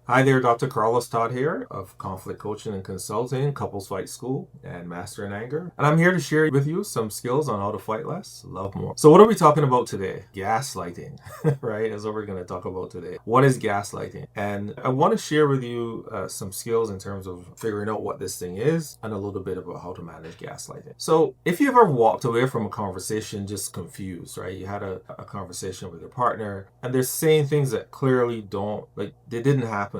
Hi there, Dr. Carlos Todd here of Conflict Coaching and Consulting, Couples Fight School, and Master in Anger. And I'm here to share with you some skills on how to fight less, love more. So what are we talking about today? Gaslighting, right? Is what we're going to talk about today. What is gaslighting? And I want to share with you some skills in terms of figuring out what this thing is and a little bit about how to manage gaslighting. So if you ever walked away from a conversation just confused, right? You had a conversation with your partner and they're saying things that clearly don't, like, they didn't happen.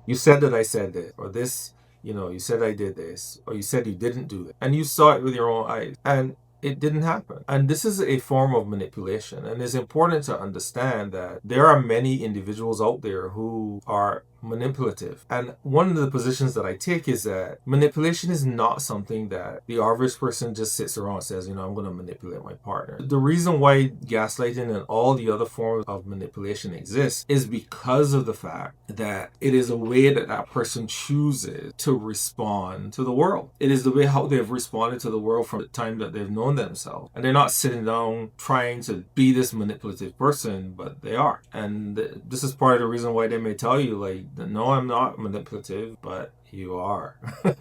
You said that I said this, or this, you said I did this, or you said you didn't do it, and you saw it with your own eyes, and it didn't happen. And this is a form of manipulation, and it's important to understand that there are many individuals out there who are manipulative. And one of the positions that I take is that manipulation is not something that the average person just sits around and says, I'm going to manipulate my partner. The reason why gaslighting and all the other forms of manipulation exist is because of the fact that it is a way that that person chooses to respond to the world. It is the way how they've responded to the world from the time that they've known themselves. And they're not sitting down trying to be this manipulative person, but they are. And this is part of the reason why they may tell you, like, no, I'm not manipulative, but you are.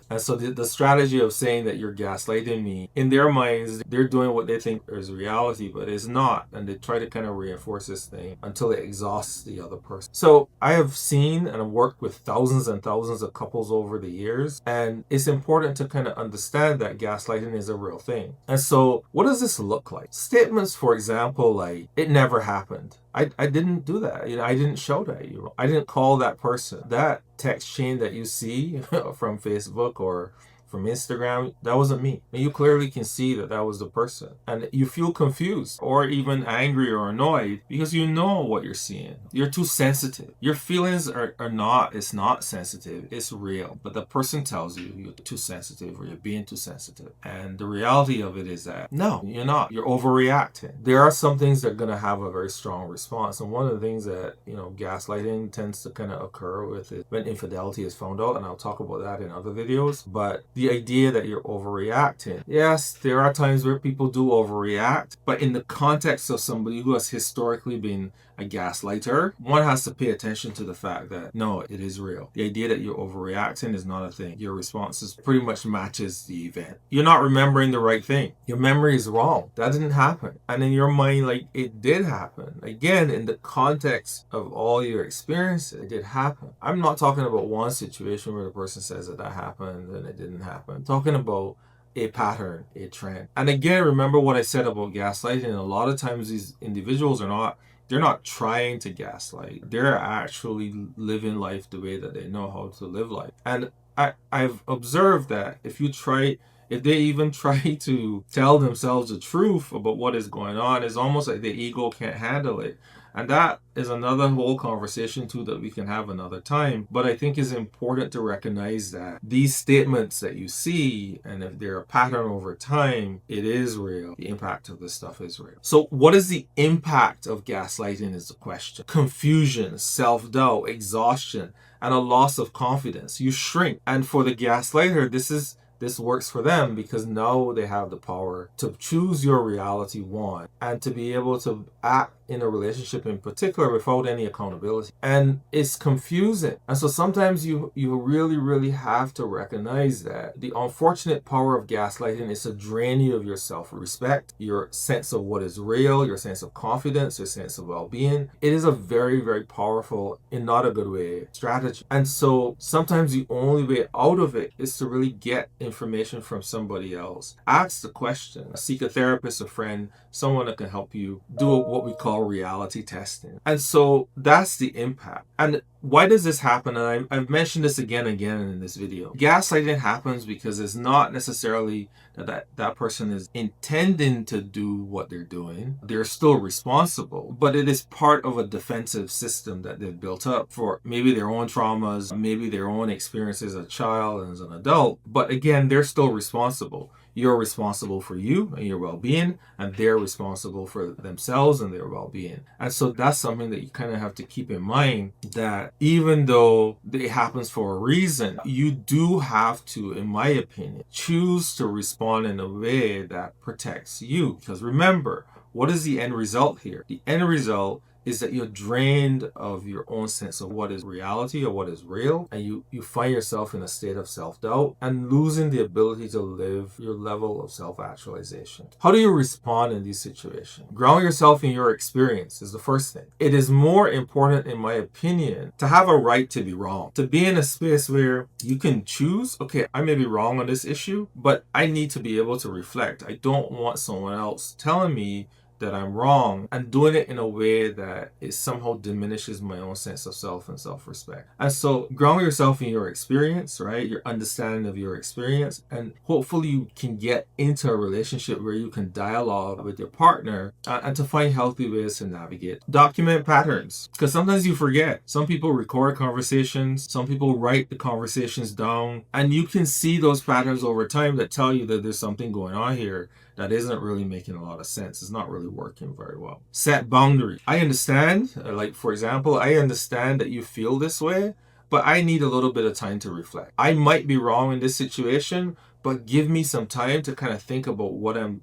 And so the strategy of saying that you're gaslighting me, in their minds, they're doing what they think is reality, but it's not. And they try to kind of reinforce this thing until it exhausts the other person. So I have seen and I've worked with thousands and thousands of couples over the years. And it's important to kind of understand that gaslighting is a real thing. And so what does this look like? Statements, for example, like, it never happened. I didn't do that. I didn't shout at you. I didn't call that person. That text chain that you see from Facebook or from Instagram, that wasn't me. And you clearly can see that that was the person. And you feel confused or even angry or annoyed because you know what you're seeing. You're too sensitive. Your feelings are not, it's not sensitive, it's real. But the person tells you you're too sensitive or you're being too sensitive. And the reality of it is that, no, you're not. You're overreacting. There are some things that are going to have a very strong response. And one of the things that, gaslighting tends to kind of occur with it when infidelity is found out. And I'll talk about that in other videos. But the idea that you're overreacting. Yes, there are times where people do overreact, but in the context of somebody who has historically been a gaslighter, one has to pay attention to the fact that, no, it is real. The idea that you're overreacting is not a thing. Your responses pretty much matches the event. You're not remembering the right thing. Your memory is wrong. That didn't happen. And in your mind, like, it did happen. Again, in the context of all your experiences, it did happen. I'm not talking about one situation where the person says that happened and it didn't happen. I'm talking about a pattern, a trend. And again, remember what I said about gaslighting. A lot of times these individuals they're not trying to gaslight. They're actually living life the way that they know how to live life. And I've observed that if they even try to tell themselves the truth about what is going on, it's almost like the ego can't handle it. And that is another whole conversation too that we can have another time. But I think it's important to recognize that these statements that you see, and if they're a pattern over time, it is real. The impact of this stuff is real. So what is the impact of gaslighting is the question. Confusion, self-doubt, exhaustion, and a loss of confidence. You shrink. And for the gaslighter, this works for them because now they have the power to choose your reality, one, and to be able to act in a relationship in particular without any accountability. And it's confusing. And so sometimes you really, really have to recognize that the unfortunate power of gaslighting is to drain you of your self-respect, your sense of what is real, your sense of confidence, your sense of well-being. It is a very, very powerful, in not a good way, strategy. And so sometimes the only way out of it is to really get information from somebody else. Ask the question. Seek a therapist, a friend, someone that can help you do what we call reality testing. And so that's the impact. And why does this happen? And I've mentioned this again and again in this video. Gaslighting happens because it's not necessarily that person is intending to do what they're doing. They're still responsible, but it is part of a defensive system that they've built up for maybe their own traumas, maybe their own experiences as a child and as an adult. But again, they're still responsible. You're responsible for you and your well-being, and they're responsible for themselves and their well-being. And so that's something that you kind of have to keep in mind, that even though it happens for a reason, you do have to, in my opinion, choose to respond in a way that protects you. Because remember, what is the end result here? The end result is that you're drained of your own sense of what is reality or what is real, and you find yourself in a state of self-doubt and losing the ability to live your level of self-actualization. How do you respond in these situations? Ground yourself in your experience is the first thing. It is more important, in my opinion, to have a right to be wrong, to be in a space where you can choose, okay, I may be wrong on this issue, but I need to be able to reflect. I don't want someone else telling me that I'm wrong and doing it in a way that it somehow diminishes my own sense of self and self-respect. And so ground yourself in your experience, right? Your understanding of your experience, and hopefully you can get into a relationship where you can dialogue with your partner and to find healthy ways to navigate. Document patterns, because sometimes you forget. Some people record conversations, some people write the conversations down, and you can see those patterns over time that tell you that there's something going on here that isn't really making a lot of sense. It's not really working very well. Set boundaries. I understand, like for example, I understand that you feel this way, but I need a little bit of time to reflect. I might be wrong in this situation, but give me some time to kind of think about what I'm,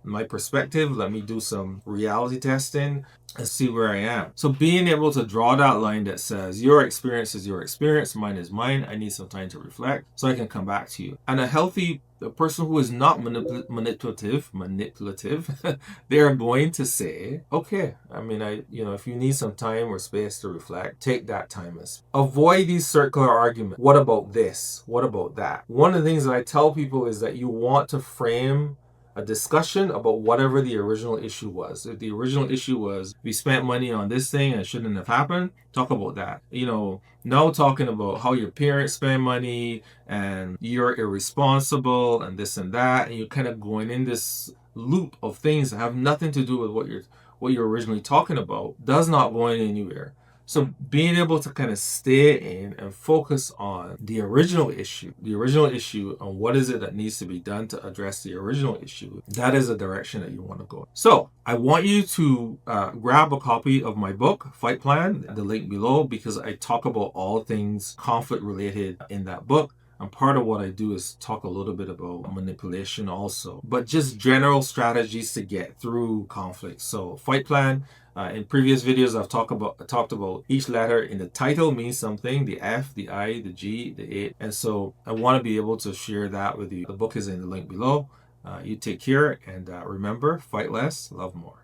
my perspective. Let me do some reality testing and see where I am. So being able to draw that line that says your experience is your experience, mine is mine. I need some time to reflect so I can come back to you. And a person who is not manipulative, they're going to say, okay, if you need some time or space to reflect, take that time. Avoid these circular arguments. What about this? What about that? One of the things that I tell people is that you want to frame a discussion about whatever the original issue was. If the original issue was we spent money on this thing and it shouldn't have happened, talk about that. Now talking about how your parents spend money and you're irresponsible and this and that, and you're kind of going in this loop of things that have nothing to do with what you're originally talking about, does not go anywhere. So being able to kind of stay in and focus on the original issue on what is it that needs to be done to address the original issue, that is a direction that you want to go. So I want you to grab a copy of my book, Fight Plan, the link below, because I talk about all things conflict related in that book. And part of what I do is talk a little bit about manipulation also, but just general strategies to get through conflict. So Fight Plan. In previous videos, I've talked about each letter in the title means something, the F, the I, the G, the A. And so I want to be able to share that with you. The book is in the link below. You take care, and remember, fight less, love more.